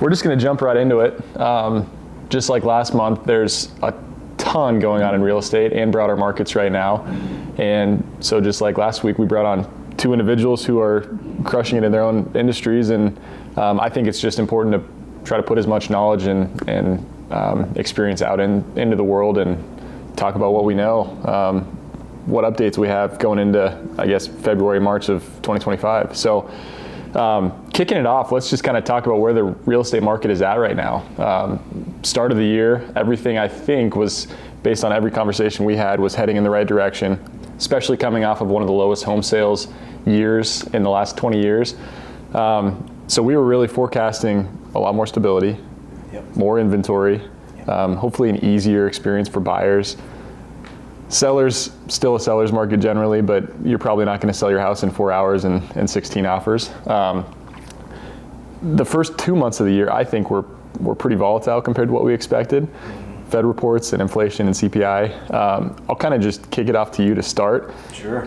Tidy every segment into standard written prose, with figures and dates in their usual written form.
we're just going to jump right into it. Just like last month, there's a ton going on in real estate and broader markets right now. And so just like last week, we brought on two individuals who are crushing it in their own industries. And I think it's just important to try to put as much knowledge and experience out into the world and talk about what we know, what updates we have going into, I guess, February, March of 2025. So kicking it off, let's just kind of talk about where the real estate market is at right now. Start of the year, everything I think was, based on every conversation we had, was heading in the right direction, especially coming off of one of the lowest home sales years in the last 20 years. So we were really forecasting a lot more stability, more inventory, hopefully an easier experience for buyers. Sellers, still a seller's market generally, but you're probably not going to sell your house in 4 hours and 16 offers. The first 2 months of the year, I think, were pretty volatile compared to what we expected. Fed reports and inflation and CPI. I'll kind of just kick it off to you to start. Sure.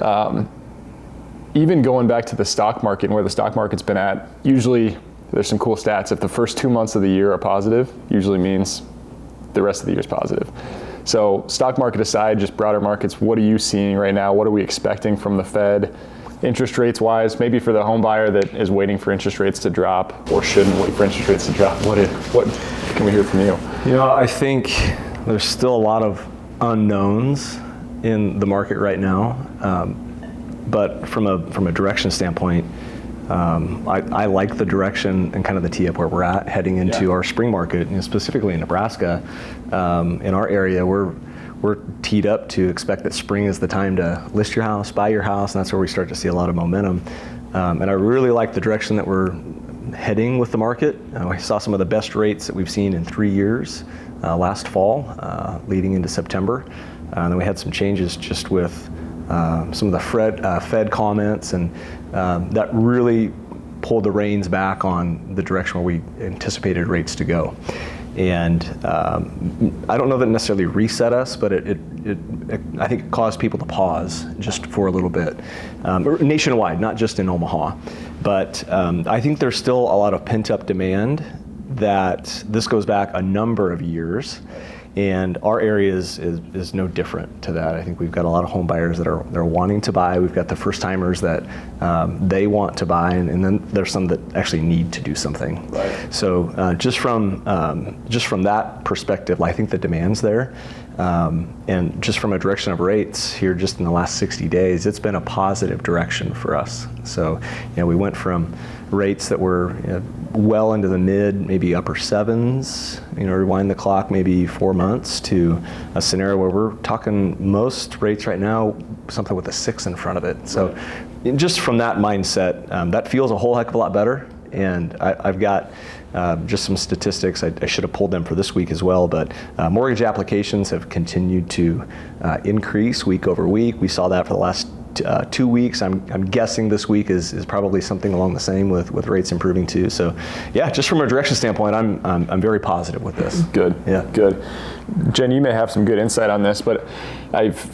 Even going back to the stock market and where the stock market's been at, usually there's some cool stats. If the first 2 months of the year are positive, usually means the rest of the year is positive. So stock market aside, just broader markets, what are you seeing right now? What are we expecting from the Fed? Interest rates wise, maybe for the home buyer that is waiting for interest rates to drop or shouldn't wait for interest rates to drop, what can we hear from you? I think there's still a lot of unknowns in the market right now. But from a direction standpoint, I like the direction and kind of the tee up where we're at heading into our spring market, specifically in Nebraska. In our area, we're teed up to expect that spring is the time to list your house, buy your house, and that's where we start to see a lot of momentum. And I really like the direction that we're heading with the market. We saw some of the best rates that we've seen in 3 years last fall, leading into September. And then we had some changes just with some of the Fed comments, and that really pulled the reins back on the direction where we anticipated rates to go. And I don't know that it necessarily reset us, but it I think it caused people to pause just for a little bit, nationwide, not just in Omaha. But I think there's still a lot of pent-up demand that this goes back a number of years. And our area is no different to that. I think we've got a lot of home buyers that are wanting to buy. We've got the first timers that they want to buy, and then there's some that actually need to do something. Right. So just from that perspective, I think the demand's there. And just from a direction of rates here, just in the last 60 days, it's been a positive direction for us. So we went from rates that were well into the mid, maybe upper sevens, rewind the clock maybe 4 months, to a scenario where we're talking most rates right now, something with a 6 in front of it. So just from that mindset, that feels a whole heck of a lot better. And I've got just some statistics. I should have pulled them for this week as well, but mortgage applications have continued to increase week over week. We saw that for the last 2 weeks. I'm guessing this week is probably something along the same with rates improving too. So yeah, just from a direction standpoint, I'm very positive with this. Good. Yeah. Good. Jen, you may have some good insight on this, but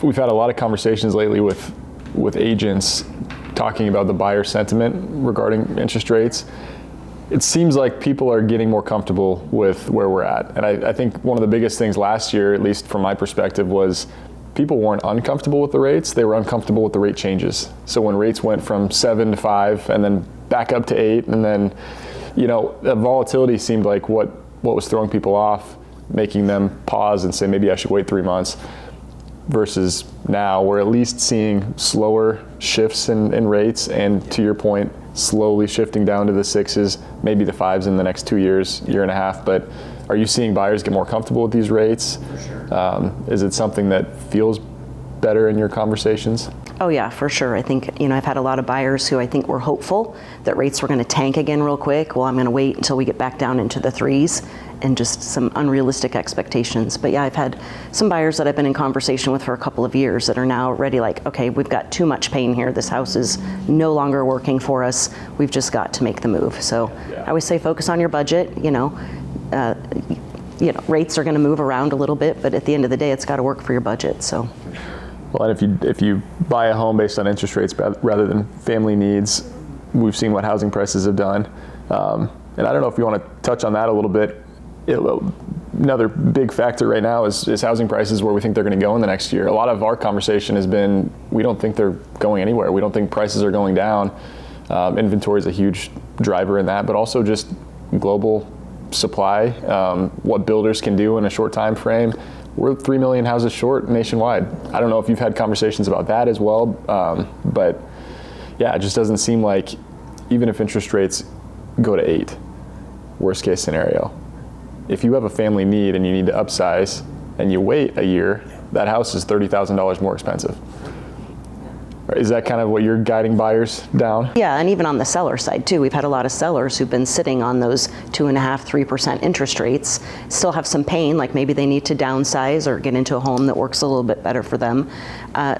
we've had a lot of conversations lately with agents talking about the buyer sentiment regarding interest rates. It seems like people are getting more comfortable with where we're at. And I think one of the biggest things last year, at least from my perspective, was people weren't uncomfortable with the rates, they were uncomfortable with the rate changes. So when rates went from 7 to 5 and then back up to 8, and then, the volatility seemed like what was throwing people off, making them pause and say, maybe I should wait 3 months, versus now we're at least seeing slower shifts in rates, and to your point, slowly shifting down to the 6s, maybe the 5s in the next 2 years, year and a half. But are you seeing buyers get more comfortable with these rates? For sure. Is it something that feels better in your conversations? Oh yeah, for sure. I think, I've had a lot of buyers who I think were hopeful that rates were going to tank again real quick. Well, I'm going to wait until we get back down into the 3s, and just some unrealistic expectations. But yeah, I've had some buyers that I've been in conversation with for a couple of years that are now ready, like, okay, we've got too much pain here. This house is no longer working for us. We've just got to make the move. So I always say focus on your budget. Rates are going to move around a little bit, but at the end of the day, it's got to work for your budget. So. Well, and if you buy a home based on interest rates rather than family needs, we've seen what housing prices have done. And I don't know if you want to touch on that a little bit, another big factor right now is housing prices, where we think they're going to go in the next year. A lot of our conversation has been, we don't think they're going anywhere. We don't think prices are going down. Inventory is a huge driver in that, but also just global supply, what builders can do in a short time frame. We're 3 million houses short nationwide. I don't know if you've had conversations about that as well, but yeah, it just doesn't seem like, even if interest rates go to 8, worst case scenario, if you have a family need and you need to upsize and you wait a year, that house is $30,000 more expensive. Is that kind of what you're guiding buyers down? Yeah, and even on the seller side too, we've had a lot of sellers who've been sitting on those 2.5–3% interest rates, still have some pain, like maybe they need to downsize or get into a home that works a little bit better for them.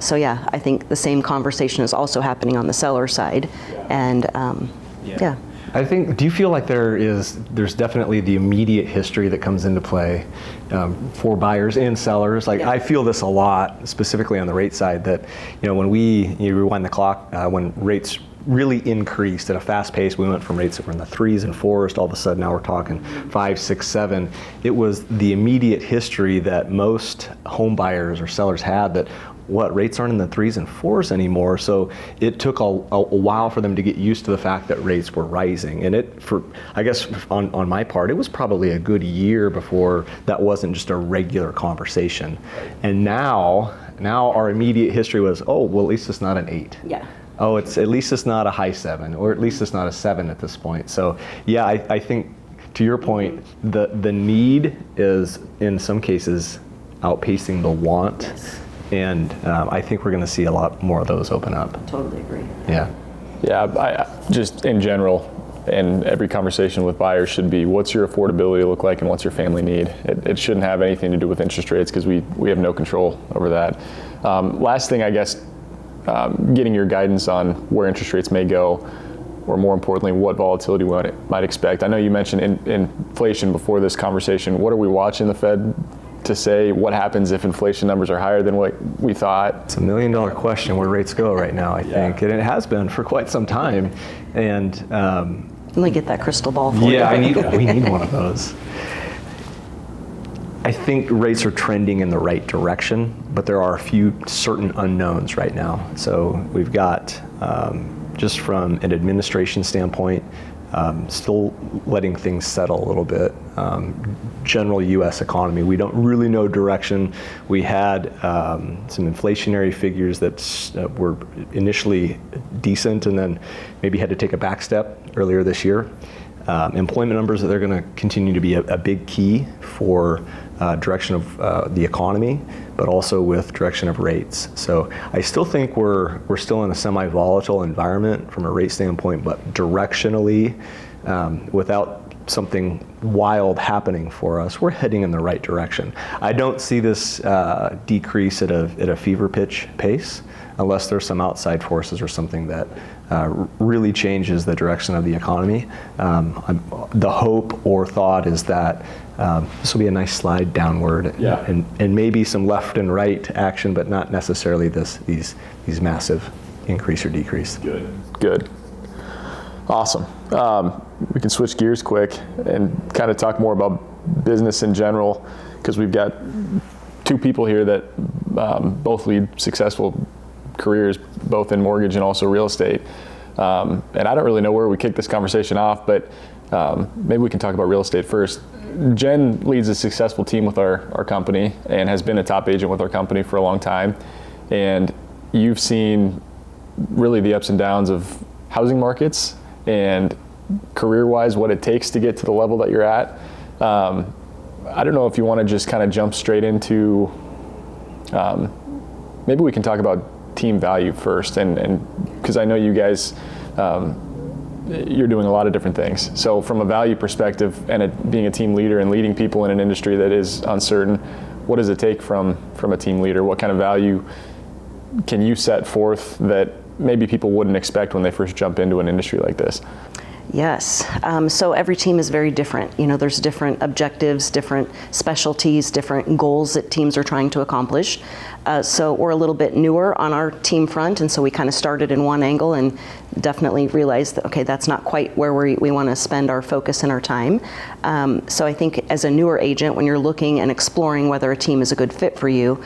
So yeah, I think the same conversation is also happening on the seller side, and yeah. I think, do you feel like there's definitely the immediate history that comes into play for buyers and sellers? Like, I feel this a lot, specifically on the rate side, that, when you rewind the clock, when rates really increased at a fast pace, we went from rates that were in the 3s and 4s to all of a sudden now we're talking 5, 6, 7. It was the immediate history that most home buyers or sellers had, that rates aren't in the 3s and 4s anymore. So it took a while for them to get used to the fact that rates were rising. And I guess on my part, it was probably a good year before that wasn't just a regular conversation. And now our immediate history was, oh, well, at least it's not an 8. Yeah. Oh, at least it's not a high 7, or at least it's not a 7 at this point. So yeah, I think, to your point, the need is in some cases outpacing the want. Yes. And I think we're going to see a lot more of those open up. Totally agree. Yeah. Yeah, I just in general, and every conversation with buyers should be, what's your affordability look like and what's your family need? It shouldn't have anything to do with interest rates, because we have no control over that. Last thing, I guess, getting your guidance on where interest rates may go, or more importantly, what volatility we might expect. I know you mentioned inflation before this conversation. What are we watching the Fed to say? What happens if inflation numbers are higher than what we thought? It's $1 million question where rates go right now, I think, and it has been for quite some time. And Let me get that crystal ball for you. yeah, we need one of those. I think rates are trending in the right direction, but there are a few certain unknowns right now. So we've got, just from an administration standpoint, still letting things settle a little bit. General U.S. economy, we don't really know direction. We had some inflationary figures that were initially decent and then maybe had to take a back step earlier this year. Employment numbers, that are going to continue to be a big key for direction of the economy, but also with direction of rates. So I still think we're still in a semi-volatile environment from a rate standpoint, but directionally, without something wild happening for us, we're heading in the right direction. I don't see this decrease at a fever pitch pace, unless there's some outside forces or something that really changes the direction of the economy. The hope or thought is that this will be a nice slide downward, and maybe some left and right action, but not necessarily these massive increase or decrease. Good. Awesome. We can switch gears quick and kind of talk more about business in general, because we've got two people here that both lead successful careers, both in mortgage and also real estate. And I don't really know where we kick this conversation off, but maybe we can talk about real estate first. Jen leads a successful team with our company and has been a top agent with our company for a long time. And you've seen really the ups and downs of housing markets and career-wise what it takes to get to the level that you're at. I don't know if you want to just kind of jump straight into, maybe we can talk about team value first, and because I know you guys, you're doing a lot of different things. So from a value perspective and being a team leader and leading people in an industry that is uncertain, what does it take from a team leader? What kind of value can you set forth that maybe people wouldn't expect when they first jump into an industry like this? Yes. So every team is very different. There's different objectives, different specialties, different goals that teams are trying to accomplish. So we're a little bit newer on our team front, and so we kind of started in one angle and definitely realized that, okay, that's not quite where we want to spend our focus and our time. So I think as a newer agent, when you're looking and exploring whether a team is a good fit for you,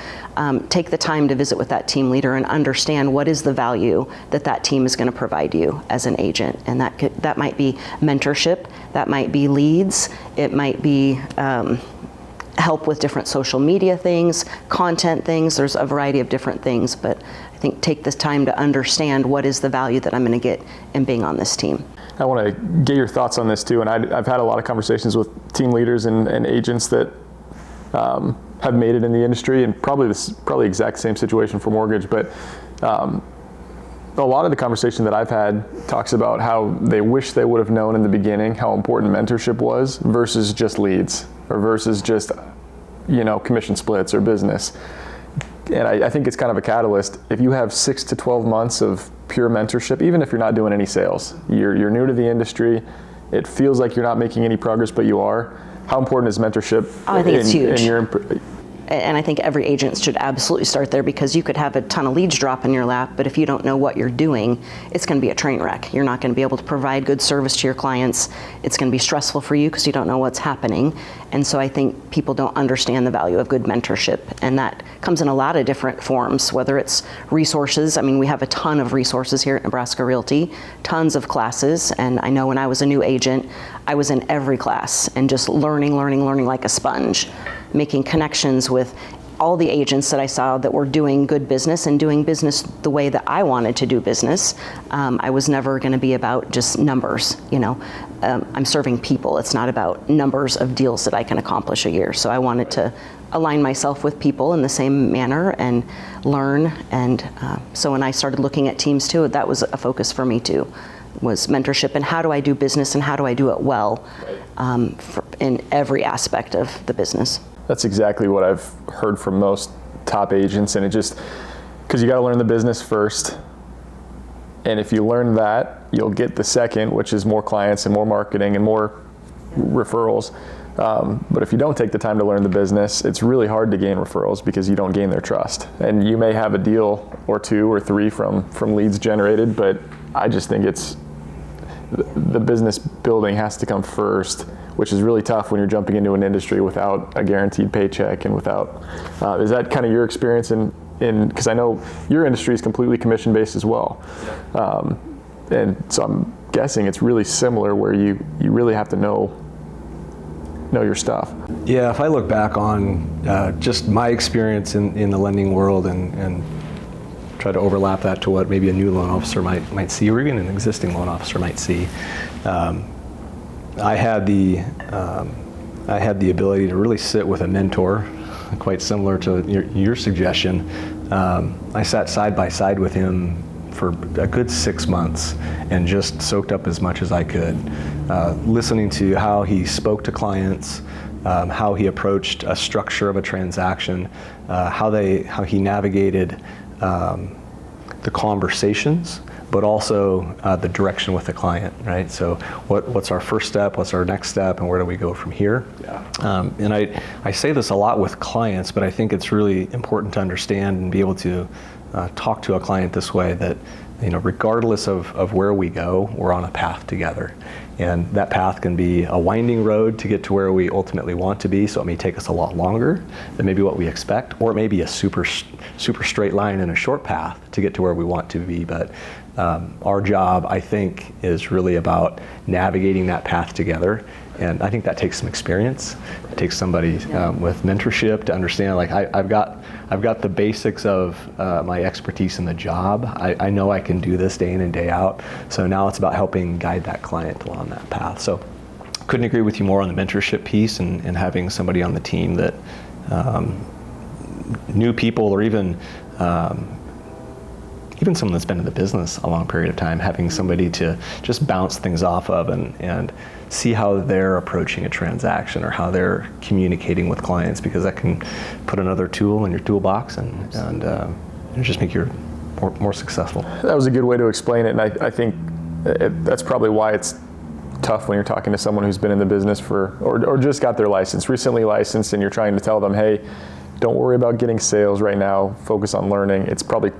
take the time to visit with that team leader and understand what is the value that team is going to provide you as an agent. And that might be mentorship, that might be leads, it might be help with different social media things, content things. There's a variety of different things, but I think take this time to understand what is the value that I'm going to get in being on this team. I want to get your thoughts on this too, and I've had a lot of conversations with team leaders and agents that have made it in the industry, and probably exact same situation for mortgage, but a lot of the conversation that I've had talks about how they wish they would have known in the beginning how important mentorship was versus just leads or versus just, commission splits or business. And I think it's kind of a catalyst. If you have 6 to 12 months of pure mentorship, even if you're not doing any sales, you're new to the industry, it feels like you're not making any progress, but you are. How important is mentorship? I think it's huge. In And I think every agent should absolutely start there, because you could have a ton of leads drop in your lap, but if you don't know what you're doing, it's going to be a train wreck. You're not going to be able to provide good service to your clients. It's going to be stressful for you because you don't know what's happening. And so I think people don't understand the value of good mentorship, and that comes in a lot of different forms, whether it's resources. I mean, we have a ton of resources here at Nebraska Realty, tons of classes, and I know when I was a new agent, I was in every class and just learning like a sponge, making connections with all the agents that I saw that were doing good business and doing business the way that I wanted to do business. I was never going to be about just numbers, I'm serving people. It's not about numbers of deals that I can accomplish a year. So I wanted to align myself with people in the same manner and learn. And so when I started looking at teams too, that was a focus for me too, was mentorship and how do I do business and how do I do it well in every aspect of the business. That's exactly what I've heard from most top agents, and it just, because you got to learn the business first, and if you learn that, you'll get the second, which is more clients and more marketing and more referrals. But if you don't take the time to learn the business, it's really hard to gain referrals because you don't gain their trust. And you may have a deal or 2 or 3 from leads generated, but I just think it's the business building has to come first, which is really tough when you're jumping into an industry without a guaranteed paycheck and without, is that kind of your experience because I know your industry is completely commission based as well. And so I'm guessing it's really similar where you really have to know your stuff. Yeah, if I look back on just my experience in the lending world and try to overlap that to what maybe a new loan officer might see, or even an existing loan officer might see, I had the ability to really sit with a mentor, quite similar to your suggestion. I sat side by side with him for a good 6 months and just soaked up as much as I could, listening to how he spoke to clients, how he approached a structure of a transaction, how he navigated the conversations, but also the direction with the client, right? So what's our first step, what's our next step, and where do we go from here? Yeah. And I say this a lot with clients, but I think it's really important to understand and be able to talk to a client this way, that regardless of where we go, we're on a path together. And that path can be a winding road to get to where we ultimately want to be, so it may take us a lot longer than maybe what we expect, or it may be a super straight line and a short path to get to where we want to be. But our job, I think, is really about navigating that path together. And I think that takes some experience. It takes somebody with mentorship to understand, like, I've got the basics of my expertise in the job. I know I can do this day in and day out. So now it's about helping guide that client along that path. So couldn't agree with you more on the mentorship piece and having somebody on the team that new people, or even someone that's been in the business a long period of time, having somebody to just bounce things off of and see how they're approaching a transaction or how they're communicating with clients, because that can put another tool in your toolbox and just make you more successful. That was a good way to explain it, and I think that's probably why it's tough when you're talking to someone who's been in the business or just got their license, recently licensed, and you're trying to tell them, hey, don't worry about getting sales right now, focus on learning. It's probably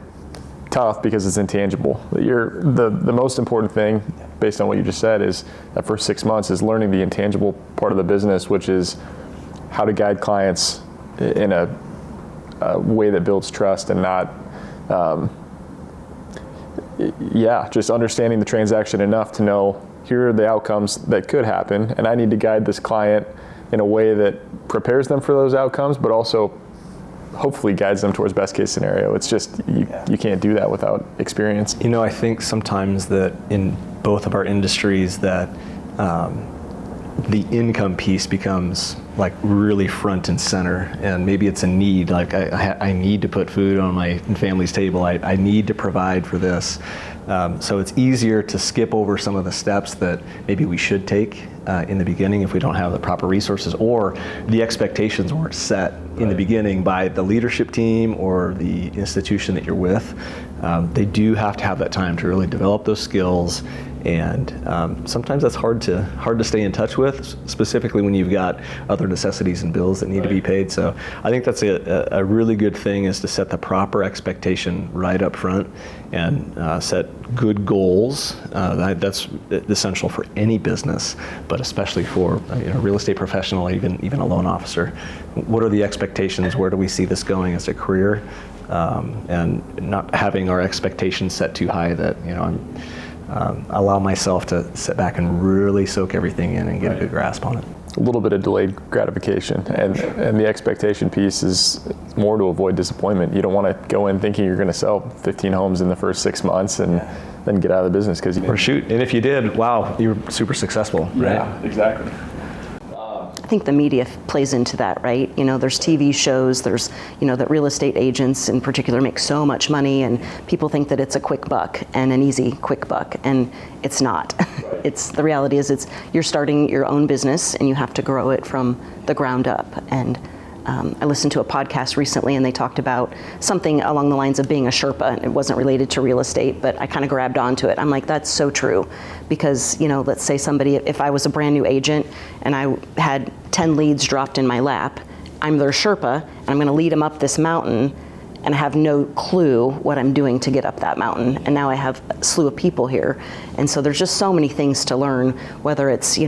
tough because it's intangible. The most important thing, based on what you just said, is that first 6 months is learning the intangible part of the business, which is how to guide clients in a way that builds trust and not, just understanding the transaction enough to know here are the outcomes that could happen, and I need to guide this client in a way that prepares them for those outcomes, but also hopefully guides them towards best case scenario. It's just, you can't do that without experience. You know, I think sometimes that in both of our industries that the income piece becomes like really front and center, and maybe it's a need, like I need to put food on my family's table, I need to provide for this. So it's easier to skip over some of the steps that maybe we should take in the beginning if we don't have the proper resources, or the expectations weren't set in the beginning by the leadership team or the institution that you're with. They do have to have that time to really develop those skills, and sometimes that's hard to stay in touch with, specifically when you've got other necessities and bills that need to be paid. So I think that's a really good thing, is to set the proper expectation right up front and set good goals. That's essential for any business, but especially for a real estate professional, even a loan officer. What are the expectations? Where do we see this going as a career? And not having our expectations set too high that allow myself to sit back and really soak everything in and get a good grasp on it. A little bit of delayed gratification, and the expectation piece is more to avoid disappointment. You don't want to go in thinking you're going to sell 15 homes in the first 6 months and then get out of the business or shoot. And if you did, wow, you were super successful, right? Yeah, exactly. I think the media plays into that, right? There's TV shows, there's, that real estate agents in particular make so much money, and people think that it's a quick buck and an easy quick buck, and it's not. The reality is you're starting your own business and you have to grow it from the ground up. And I listened to a podcast recently, and they talked about something along the lines of being a Sherpa. It wasn't related to real estate, but I kind of grabbed onto it. I'm like, that's so true. Because, let's say if I was a brand new agent and I had 10 leads dropped in my lap, I'm their Sherpa, and I'm going to lead them up this mountain, and I have no clue what I'm doing to get up that mountain. And now I have a slew of people here. And so there's just so many things to learn, whether it's,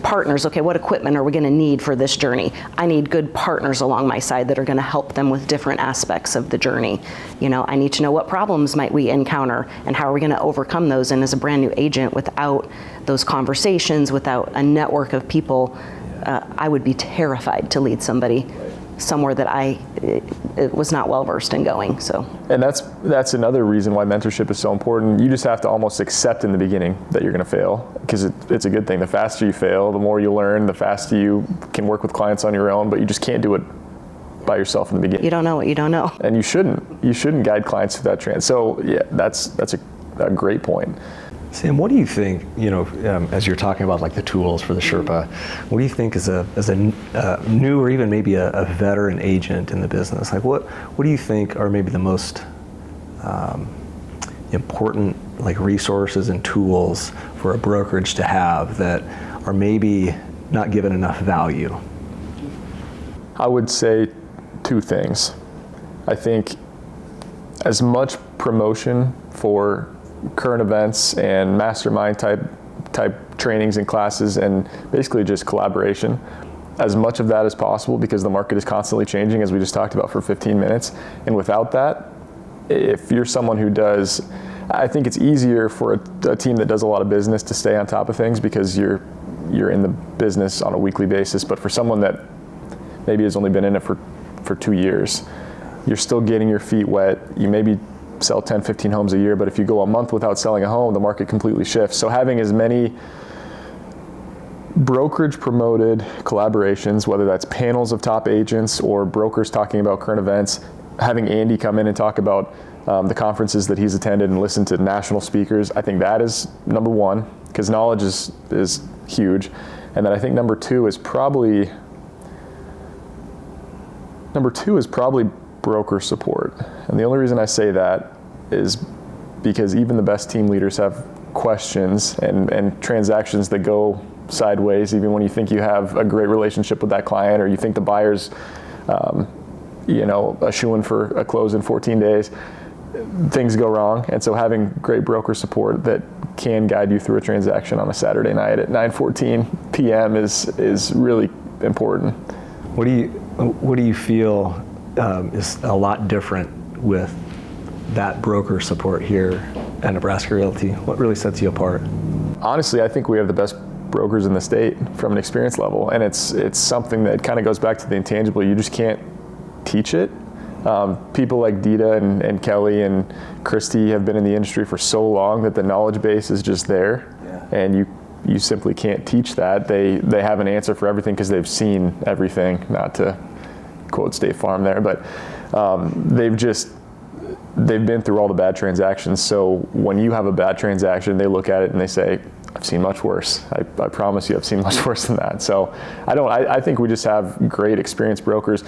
partners. Okay, what equipment are we going to need for this journey? I need good partners along my side that are going to help them with different aspects of the journey. I need to know what problems might we encounter and how are we going to overcome those. And as a brand new agent, without those conversations, without a network of people, I would be terrified to lead somebody somewhere that it was not well versed in going. So, and that's another reason why mentorship is so important. You just have to almost accept in the beginning that you're going to fail, because it's a good thing. The faster you fail, the more you learn, the faster you can work with clients on your own. But you just can't do it by yourself in the beginning. You don't know what you don't know, and you shouldn't guide clients through that trend. So yeah, that's a great point. Sam, what do you think, as you're talking about like the tools for the Sherpa, what do you think as a new or even maybe a veteran agent in the business? Like what do you think are maybe the most important like resources and tools for a brokerage to have that are maybe not given enough value? I would say two things. I think as much promotion for current events and mastermind type trainings and classes, and basically just collaboration, as much of that as possible, because the market is constantly changing, as we just talked about for 15 minutes. And without that, if you're someone who does, I think it's easier for a team that does a lot of business to stay on top of things because you're in the business on a weekly basis. But for someone that maybe has only been in it for 2 years, you're still getting your feet wet. You maybe sell 10, 15 homes a year, but if you go a month without selling a home, the market completely shifts. So having as many brokerage promoted collaborations, whether that's panels of top agents or brokers talking about current events, having Andy come in and talk about the conferences that he's attended and listen to national speakers, I think that is number one, because knowledge is huge. And then I think number two is probably broker support. And the only reason I say that is because even the best team leaders have questions and transactions that go sideways, even when you think you have a great relationship with that client, or you think the buyer's a shoo-in for a close in 14 days, things go wrong. And so having great broker support that can guide you through a transaction on a Saturday night at 9:14 p.m. is really important. What do you feel is a lot different with that broker support here at Nebraska Realty? What really sets you apart? Honestly, I think we have the best brokers in the state from an experience level, and it's something that kind of goes back to the intangible. You just can't teach it. People like Dita and Kelly and Christy have been in the industry for so long that the knowledge base is just there, and you simply can't teach that. They have an answer for everything because they've seen everything, not to quote State Farm there, but they've been through all the bad transactions. So when you have a bad transaction, they look at it and they say, I've seen much worse. I promise you I've seen much worse than that. So I think we just have great experienced brokers.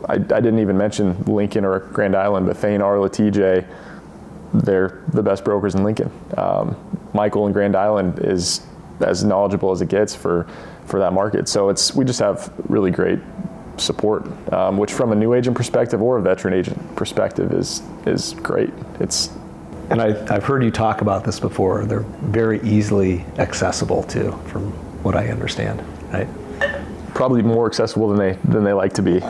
I didn't even mention Lincoln or Grand Island, but Thane, Arla, TJ, they're the best brokers in Lincoln. Michael in Grand Island is as knowledgeable as it gets for that market. So we just have really great support, which from a new agent perspective or a veteran agent perspective is great. And I've heard you talk about this before. They're very easily accessible too, from what I understand, right? Probably more accessible than they like to be.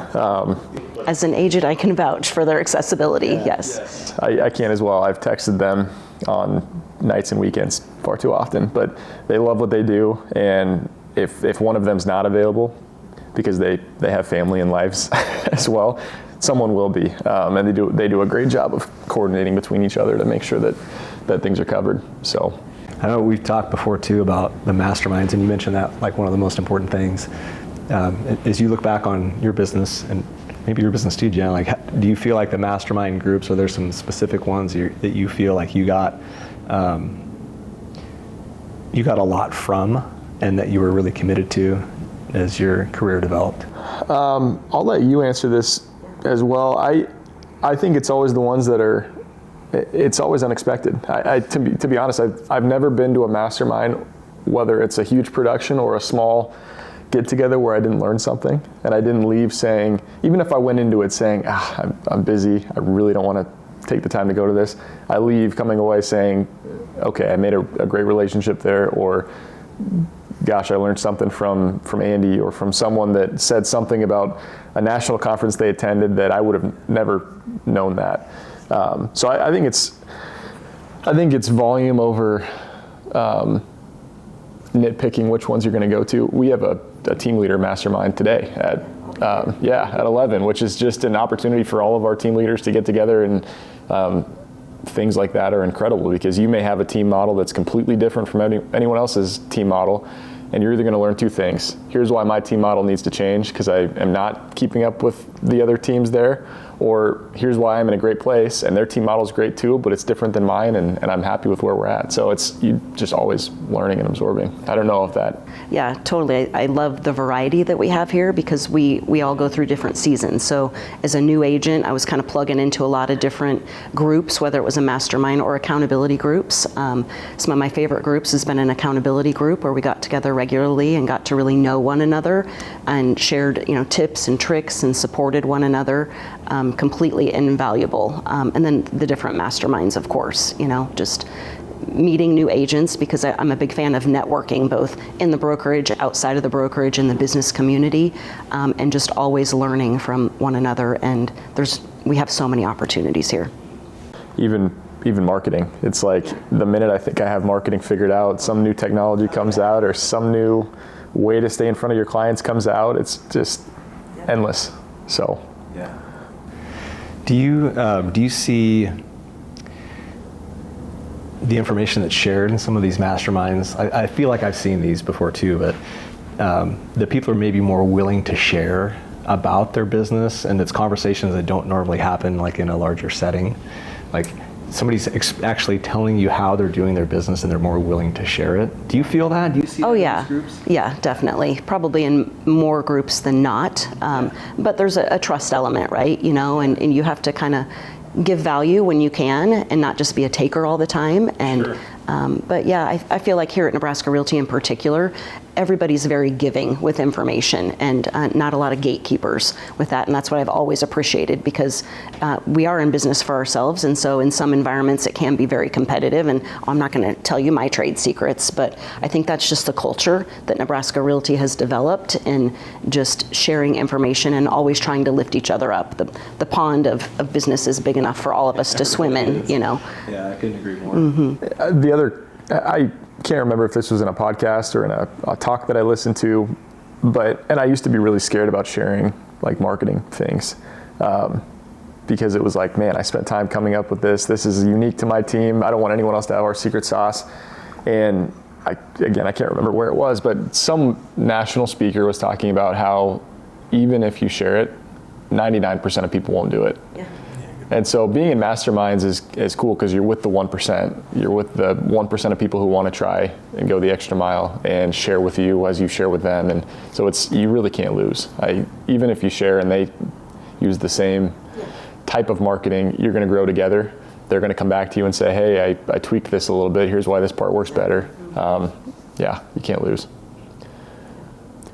As an agent, I can vouch for their accessibility, yes. I can as well. I've texted them on nights and weekends far too often, but they love what they do, and if one of them's not available, because they have family and lives as well, someone will be, and they do a great job of coordinating between each other to make sure that things are covered. So I know we've talked before too about the masterminds, and you mentioned that like one of the most important things. As you look back on your business, and maybe your business too, Jen, like, do you feel like the mastermind groups, or there's some specific ones that you feel like you got a lot from, and that you were really committed to as your career developed? I'll let you answer this as well. I think it's always the ones that are, it's always unexpected. To be honest, I've never been to a mastermind, whether it's a huge production or a small get together, where I didn't learn something, and I didn't leave saying, even if I went into it saying, I'm busy, I really don't want to take the time to go to this, I leave coming away saying, okay, I made a great relationship there, or gosh, I learned something from Andy or from someone that said something about a national conference they attended that I would have never known that. So I think it's volume over nitpicking which ones you're going to go to. We have a team leader mastermind today at 11, which is just an opportunity for all of our team leaders to get together, and things like that are incredible, because you may have a team model that's completely different from anyone else's team model, and you're either going to learn two things. Here's why my team model needs to change because I am not keeping up with the other teams there, or here's why I'm in a great place and their team model is great too, but it's different than mine, and I'm happy with where we're at. So it's you just always learning and absorbing. I don't know if that. Yeah, totally. I love the variety that we have here, because we all go through different seasons. So as a new agent, I was kind of plugging into a lot of different groups, whether it was a mastermind or accountability groups. Some of my favorite groups has been an accountability group where we got together regularly and got to really know one another and shared tips and tricks and supported one another. Completely invaluable. And then the different masterminds, of course, just meeting new agents, because I'm a big fan of networking, both in the brokerage, outside of the brokerage, in the business community, and just always learning from one another. And we have so many opportunities here. Even marketing. It's like the minute I think I have marketing figured out, some new technology comes out, or some new way to stay in front of your clients comes out. It's just endless. So. Yeah. Do you see the information that's shared in some of these masterminds? I feel like I've seen these before too, but that people are maybe more willing to share about their business, and it's conversations that don't normally happen like in a larger setting. Like somebody's actually telling you how they're doing their business, and they're more willing to share it. Do you feel that? Do you see that in these groups? Yeah, definitely. Probably in more groups than not. But there's a trust element, right? And you have to kind of give value when you can, and not just be a taker all the time. And Sure. but yeah, I feel like here at Nebraska Realty in particular, everybody's very giving with information, and not a lot of gatekeepers with that. And that's what I've always appreciated, because we are in business for ourselves. And so in some environments it can be very competitive, and I'm not going to tell you my trade secrets, but I think that's just the culture that Nebraska Realty has developed in just sharing information and always trying to lift each other up. The pond of business is big enough for all of us to swim in, you know. Yeah, I couldn't agree more. The other, I can't remember if this was in a podcast or in a talk that I listened to, and I used to be really scared about sharing like marketing things, because it was like, man, I spent time coming up with this. This is unique to my team. I don't want anyone else to have our secret sauce. And I can't remember where it was, but some national speaker was talking about how even if you share it, 99% of people won't do it. Yeah. And so being in masterminds is cool, because you're with the 1%. You're with the 1% of people who want to try and go the extra mile and share with you as you share with them. And so you really can't lose. Even if you share and they use the same type of marketing, you're going to grow together. They're going to come back to you and say, hey, I tweaked this a little bit. Here's why this part works better. You can't lose.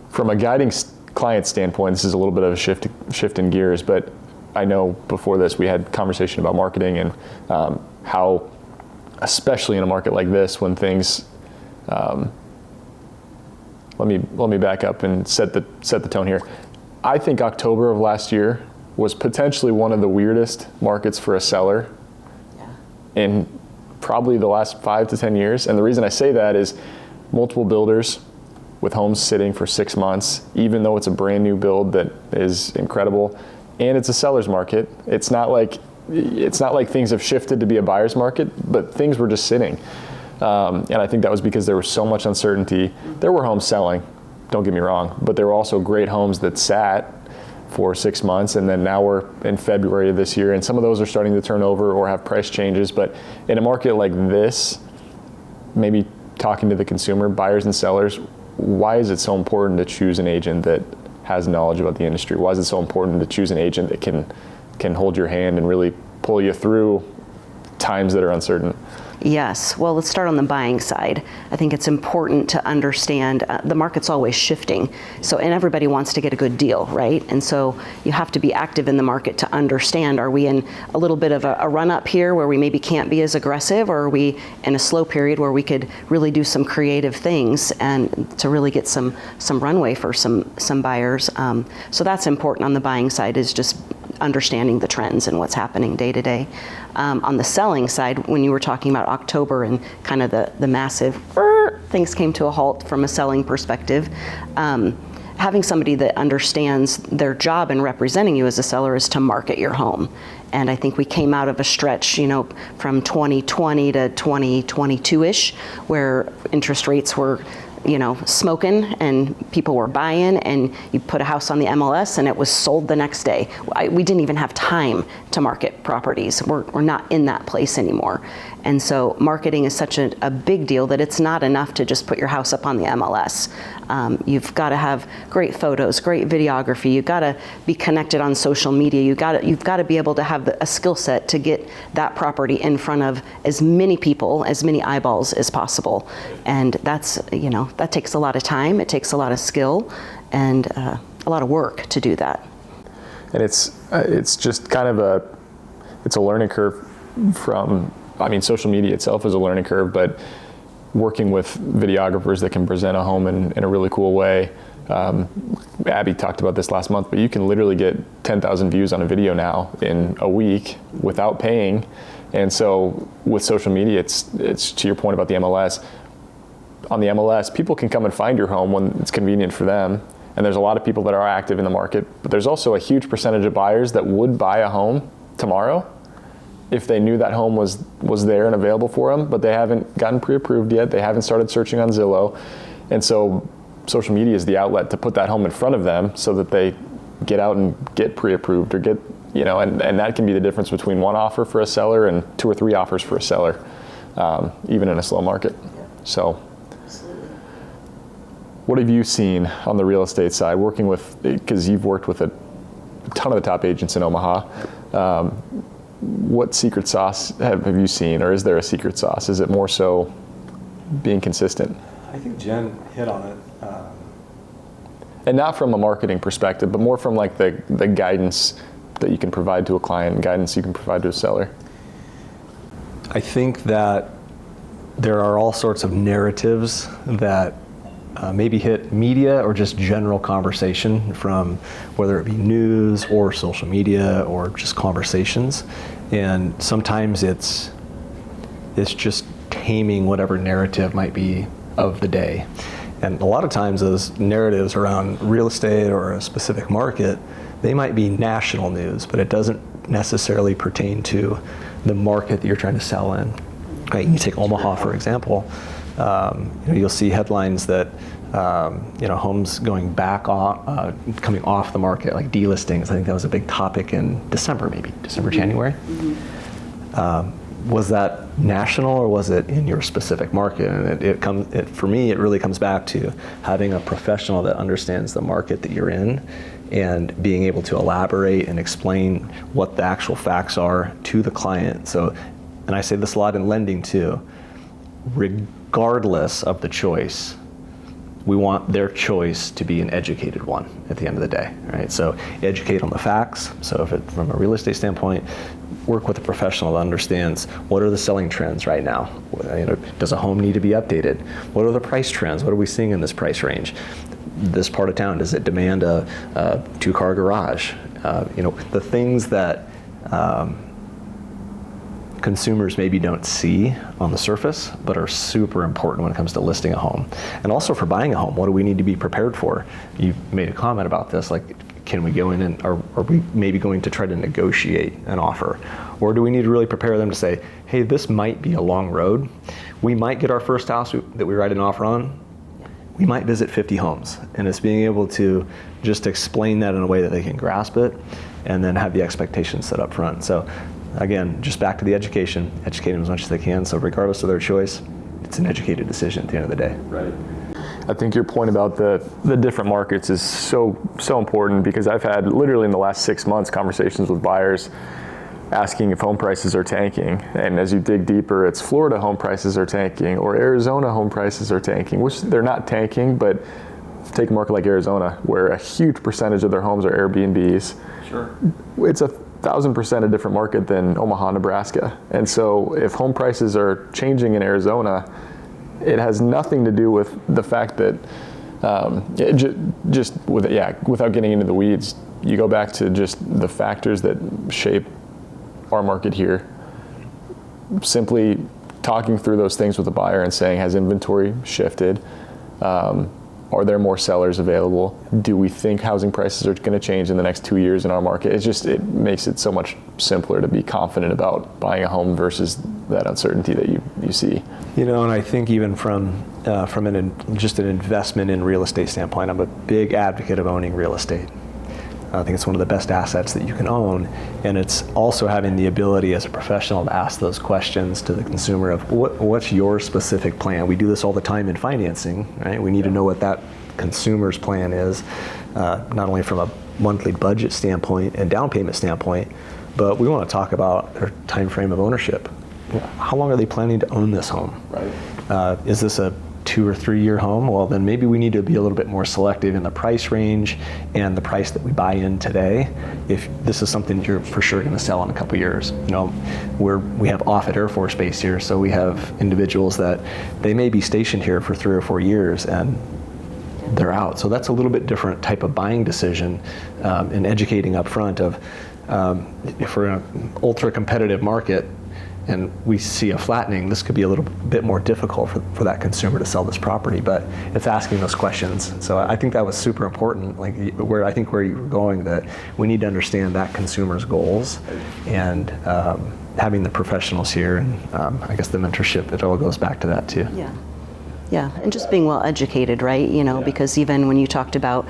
From a guiding client standpoint, this is a little bit of a shift in gears, but I know before this we had conversation about marketing and how, especially in a market like this, when things, let me back up and set the tone here. I think October of last year was potentially one of the weirdest markets for a seller in probably the last 5 to 10 years. And the reason I say that is multiple builders with homes sitting for 6 months, even though it's a brand new build that is incredible. And it's a seller's market. It's not like things have shifted to be a buyer's market, but things were just sitting. And I think that was because there was so much uncertainty. There were homes selling, don't get me wrong, but there were also great homes that sat for 6 months, and then now we're in February of this year, and some of those are starting to turn over or have price changes. But in a market like this, maybe talking to the consumer, buyers and sellers, why is it so important to choose an agent that has knowledge about the industry? Why is it so important to choose an agent that can hold your hand and really pull you through times that are uncertain? Yes. Well, let's start on the buying side. I think it's important to understand the market's always shifting. And everybody wants to get a good deal, right? And so you have to be active in the market to understand, are we in a little bit of a run up here where we maybe can't be as aggressive, or are we in a slow period where we could really do some creative things and to really get some runway for some buyers. So that's important on the buying side, is just understanding the trends and what's happening day to day. On the selling side, when you were talking about October and kind of the massive things came to a halt from a selling perspective, having somebody that understands their job in representing you as a seller is to market your home. And I think we came out of a stretch, from 2020 to 2022-ish, where interest rates were smoking and people were buying, and you put a house on the MLS and it was sold the next day. We didn't even have time to market properties. We're not in that place anymore. And so marketing is such a big deal that it's not enough to just put your house up on the MLS. You've got to have great photos, great videography. You've got to be connected on social media. You've got to be able to have a skill set to get that property in front of as many people, as many eyeballs as possible. And that's, that takes a lot of time. It takes a lot of skill and a lot of work to do that. And it's just kind of it's a learning curve from, social media itself is a learning curve, but working with videographers that can present a home in a really cool way. Abby talked about this last month, but you can literally get 10,000 views on a video now in a week without paying. And so with social media, it's to your point about the MLS. On the MLS, people can come and find your home when it's convenient for them. And there's a lot of people that are active in the market, but there's also a huge percentage of buyers that would buy a home tomorrow if they knew that home was there and available for them, but they haven't gotten pre-approved yet. They haven't started searching on Zillow. And so social media is the outlet to put that home in front of them so that they get out and get pre-approved or get, and that can be the difference between one offer for a seller and 2 or 3 offers for a seller, even in a slow market. So what have you seen on the real estate side, working with, because you've worked with a ton of the top agents in Omaha, what secret sauce have you seen, or is there a secret sauce? Is it more so being consistent? I think Jen hit on it. And not from a marketing perspective, but more from like the guidance that you can provide to a client and guidance you can provide to a seller. I think that there are all sorts of narratives that maybe hit media or just general conversation, from whether it be news or social media or just conversations. And sometimes it's just taming whatever narrative might be of the day. And a lot of times those narratives around real estate or a specific market, they might be national news, but it doesn't necessarily pertain to the market that you're trying to sell in. Right? You take Omaha, for example. You'll see headlines that homes going back coming off the market, like delistings. I think that was a big topic in December, January. Was that national, or was it in your specific market? And for me, it really comes back to having a professional that understands the market that you're in, and being able to elaborate and explain what the actual facts are to the client. So, and I say this a lot in lending too, regardless of the choice, we want their choice to be an educated one at the end of the day, right? So educate on the facts. So from a real estate standpoint, work with a professional that understands what are the selling trends right now. Does a home need to be updated? What are the price trends? What are we seeing in this price range? This part of town, does it demand a 2-car garage? The things that consumers maybe don't see on the surface, but are super important when it comes to listing a home. And also for buying a home, what do we need to be prepared for? You made a comment about this, like, can we go in and are we maybe going to try to negotiate an offer? Or do we need to really prepare them to say, hey, this might be a long road. We might get our first house that we write an offer on. We might visit 50 homes. And it's being able to just explain that in a way that they can grasp it, and then have the expectations set up front. So again, just back to the educate them as much as they can. So regardless of their choice, it's an educated decision at the end of the day. Right. I think your point about the different markets is so important, because I've had literally in the last 6 months conversations with buyers asking if home prices are tanking. And as you dig deeper, it's Florida home prices are tanking, or Arizona home prices are tanking, which they're not tanking, but take a market like Arizona, where a huge percentage of their homes are Airbnbs. Sure. It's 1,000% a different market than Omaha, Nebraska. And so if home prices are changing in Arizona, it has nothing to do with the fact that, without getting into the weeds, you go back to just the factors that shape our market here. Simply talking through those things with a buyer and saying, has inventory shifted? Are there more sellers available? Do we think housing prices are going to change in the next 2 years in our market? It makes it so much simpler to be confident about buying a home versus that uncertainty that you see. And I think even from just an investment in real estate standpoint, I'm a big advocate of owning real estate. I think it's one of the best assets that you can own, and it's also having the ability as a professional to ask those questions to the consumer of what's your specific plan. We do this all the time in financing, right? We need to know what that consumer's plan is, not only from a monthly budget standpoint and down payment standpoint, but we want to talk about their time frame of ownership. How long are they planning to own this home? Right. Is this a 2 or 3 year home? Well, then maybe we need to be a little bit more selective in the price range and the price that we buy in today. If this is something you're for sure going to sell in a couple years, we have Offutt Air Force Base here, so we have individuals that they may be stationed here for 3 or 4 years and they're out. So that's a little bit different type of buying decision, and educating up front of if we're in an ultra competitive market and we see a flattening, this could be a little bit more difficult for that consumer to sell this property, but it's asking those questions. So I think that was super important, like where you were going, that we need to understand that consumer's goals, and having the professionals here, and I guess the mentorship, it all goes back to that too. Yeah, and just being well educated, right? Because even when you talked about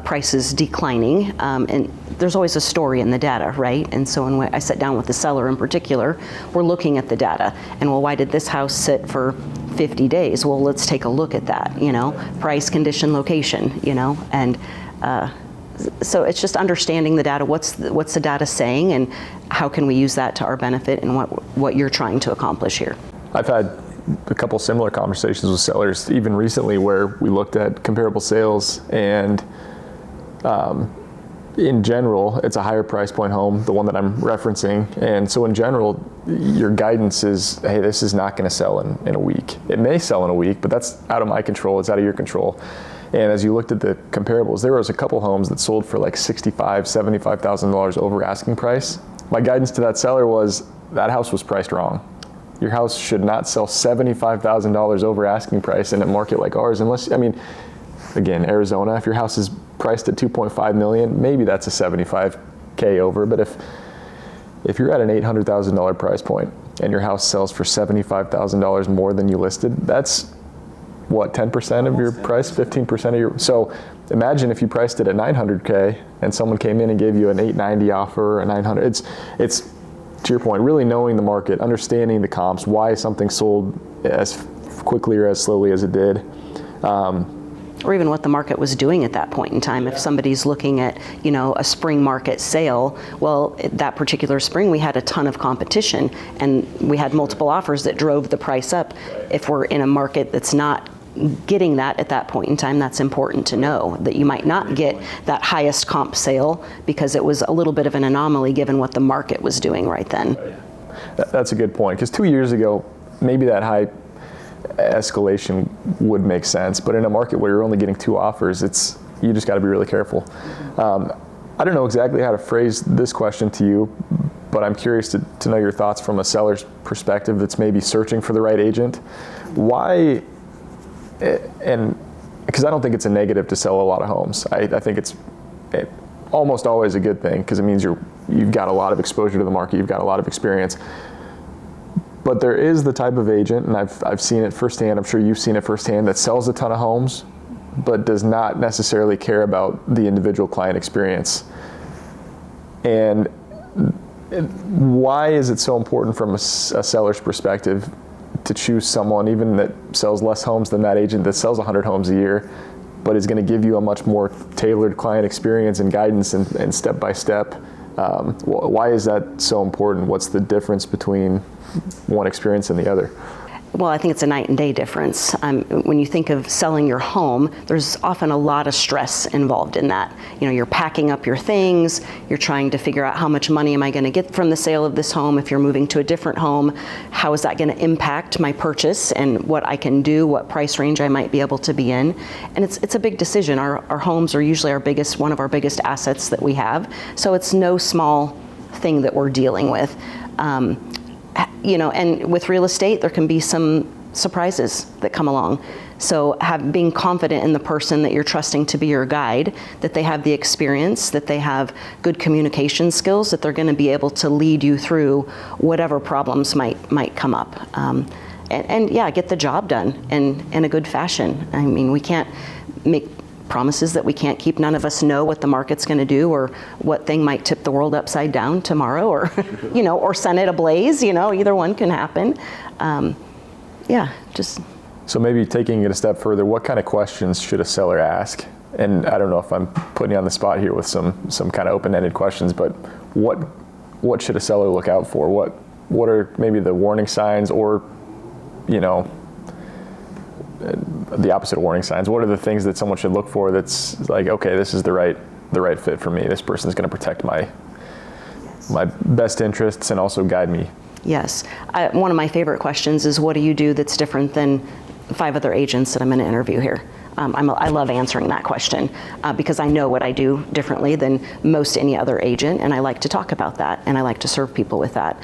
prices declining, and there's always a story in the data, right? And so when I sat down with the seller in particular, we're looking at the data, and why did this house sit for 50 days? Well, let's take a look at that, price, condition, location, and so it's just understanding the data. What's the data saying, and how can we use that to our benefit, and what you're trying to accomplish here? I've had a couple similar conversations with sellers even recently, where we looked at comparable sales, and In general, it's a higher price point home, the one that I'm referencing. And so in general, your guidance is, hey, this is not going to sell in a week. It may sell in a week, but that's out of my control. It's out of your control. And as you looked at the comparables, there was a couple homes that sold for like $65,000, $75,000 over asking price. My guidance to that seller was that house was priced wrong. Your house should not sell $75,000 over asking price in a market like ours, unless, I mean, again, Arizona, if your house is priced at $2.5 million, maybe that's a $75K over. But if you're at an $800,000 price point and your house sells for $75,000 more than you listed, that's what, 10% of your price, 15% of your, so imagine if you priced it at $900K and someone came in and gave you an $890 offer or a $900. It's to your point, really knowing the market, understanding the comps, why something sold as quickly or as slowly as it did. Or even what the market was doing at that point in time. If somebody's looking at, a spring market sale, well, that particular spring we had a ton of competition and we had multiple offers that drove the price up. If we're in a market that's not getting that at that point in time, that's important to know that you might not get that highest comp sale because it was a little bit of an anomaly given what the market was doing right then. That's a good point, because 2 years ago, maybe that high escalation would make sense, but in a market where you're only getting 2 offers, you just got to be really careful. I don't know exactly how to phrase this question to you, but I'm curious to know your thoughts from a seller's perspective that's maybe searching for the right agent. Why, and because I don't think it's a negative to sell a lot of homes. I think it's almost always a good thing, because it means you've got a lot of exposure to the market, you've got a lot of experience. But there is the type of agent, and I've seen it firsthand, I'm sure you've seen it firsthand, that sells a ton of homes, but does not necessarily care about the individual client experience. And why is it so important from a seller's perspective to choose someone even that sells less homes than that agent that sells 100 homes a year, but is going to give you a much more tailored client experience and guidance and step-by-step? Why is that so important? What's the difference between one experience and the other? Well, I think it's a night and day difference. When you think of selling your home, there's often a lot of stress involved in that. You're packing up your things, you're trying to figure out how much money am I going to get from the sale of this home. If you're moving to a different home, how is that going to impact my purchase and what I can do, what price range I might be able to be in. And it's a big decision. Our homes are usually one of our biggest assets that we have. So it's no small thing that we're dealing with. And with real estate, there can be some surprises that come along. So being confident in the person that you're trusting to be your guide, that they have the experience, that they have good communication skills, that they're going to be able to lead you through whatever problems might come up. Get the job done in a good fashion. I mean, we can't make promises that we can't keep. None of us know what the market's going to do or what thing might tip the world upside down tomorrow or, or send it ablaze. Either one can happen. So maybe taking it a step further, what kind of questions should a seller ask? And I don't know if I'm putting you on the spot here with some kind of open-ended questions, but what should a seller look out for? What are maybe the warning signs, or, the opposite of warning signs? What are the things that someone should look for that's like, okay, this is the right fit for me. This person is going to protect my best interests and also guide me. Yes. One of my favorite questions is, what do you do that's different than 5 other agents that I'm going to interview here? I love answering that question because I know what I do differently than most any other agent, and I like to talk about that, and I like to serve people with that.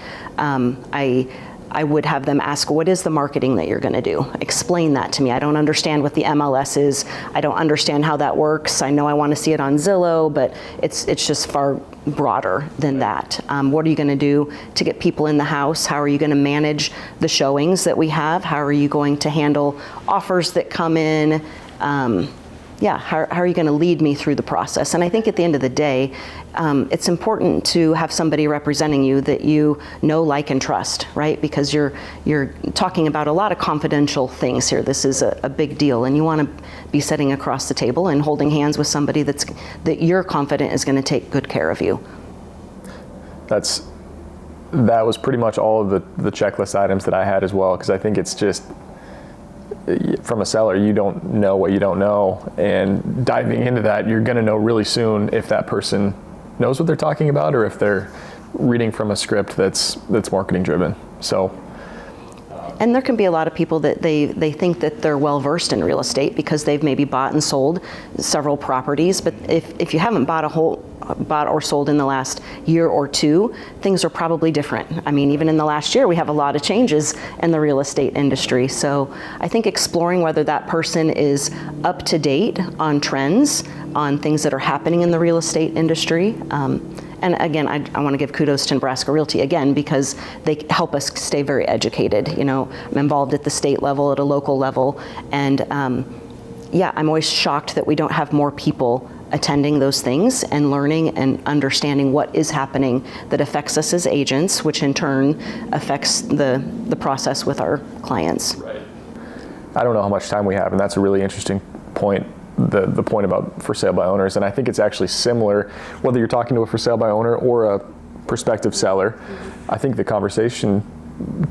I would have them ask, what is the marketing that you're going to do? Explain that to me. I don't understand what the MLS is. I don't understand how that works. I know I want to see it on Zillow, but it's just far broader than that. What are you going to do to get people in the house? How are you going to manage the showings that we have? How are you going to handle offers that come in? How are you going to lead me through the process? And I think at the end of the day, it's important to have somebody representing you that you know, like, and trust, right? Because you're talking about a lot of confidential things here. This is a big deal, and you want to be sitting across the table and holding hands with somebody that you're confident is going to take good care of you. That was pretty much all of the checklist items that I had as well, because I think it's just, from a seller, you don't know what you don't know, and diving into that, you're going to know really soon if that person knows what they're talking about or if they're reading from a script that's marketing driven. So. And there can be a lot of people that they think that they're well versed in real estate because they've maybe bought and sold several properties. But if you haven't bought or sold in the last year or two, things are probably different. I mean, even in the last year, we have a lot of changes in the real estate industry. So I think exploring whether that person is up to date on trends, on things that are happening in the real estate industry. And again, I want to give kudos to Nebraska Realty again because they help us stay very educated. You know, I'm involved at the state level, at a local level, and yeah, I'm always shocked that we don't have more people attending those things and learning and understanding what is happening that affects us as agents, which in turn affects the process with our clients. Right. I don't know how much time we have, and that's a really interesting point. The point about for sale by owners, and I think it's actually similar whether you're talking to a for sale by owner or a prospective seller. I think the conversation,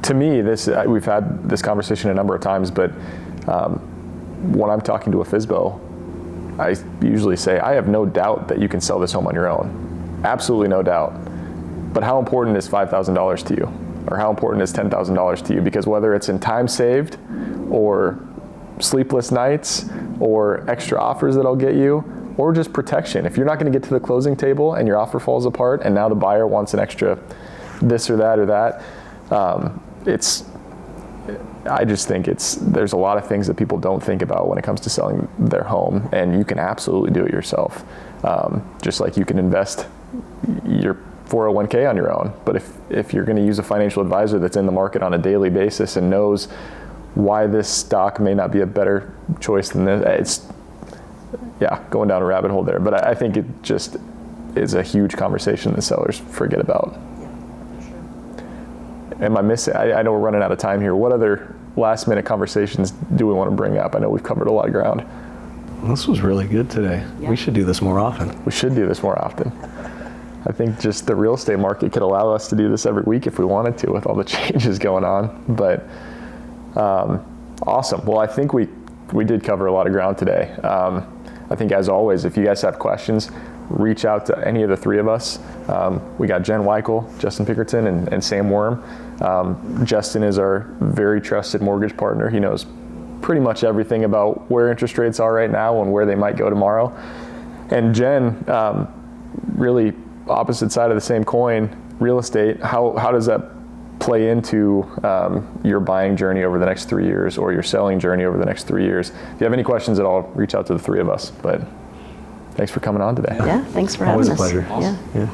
to me, we've had this conversation a number of times, but when I'm talking to a FSBO, I usually say, I have no doubt that you can sell this home on your own. Absolutely no doubt. But how important is $5,000 to you? Or how important is $10,000 to you? Because whether it's in time saved or sleepless nights or extra offers that I'll get you, or just protection. If you're not going to get to the closing table and your offer falls apart and now the buyer wants an extra this or that or that, I just think there's a lot of things that people don't think about when it comes to selling their home, and you can absolutely do it yourself. Just like you can invest your 401k on your own, but if you're going to use a financial advisor that's in the market on a daily basis and knows why this stock may not be a better choice than this, going down a rabbit hole there. But I think it just is a huge conversation that sellers forget about. Am I missing? I know we're running out of time here. What other last minute conversations do we want to bring up? I know we've covered a lot of ground. This was really good today. Yeah. We should do this more often. We should do this more often. I think just the real estate market could allow us to do this every week if we wanted to, with all the changes going on. But awesome. Well, I think we did cover a lot of ground today. I think, as always, if you guys have questions, reach out to any of the three of us. We got Jen Weikel, Justin Pinkerton, and Sam Wurm. Justin is our very trusted mortgage partner. He knows pretty much everything about where interest rates are right now and where they might go tomorrow. And Jen, really opposite side of the same coin, real estate. How does that play into your buying journey over the next 3 years or your selling journey over the next 3 years? If you have any questions at all, reach out to the three of us. But thanks for coming on today. Yeah, thanks for having us. Always a pleasure. Yeah.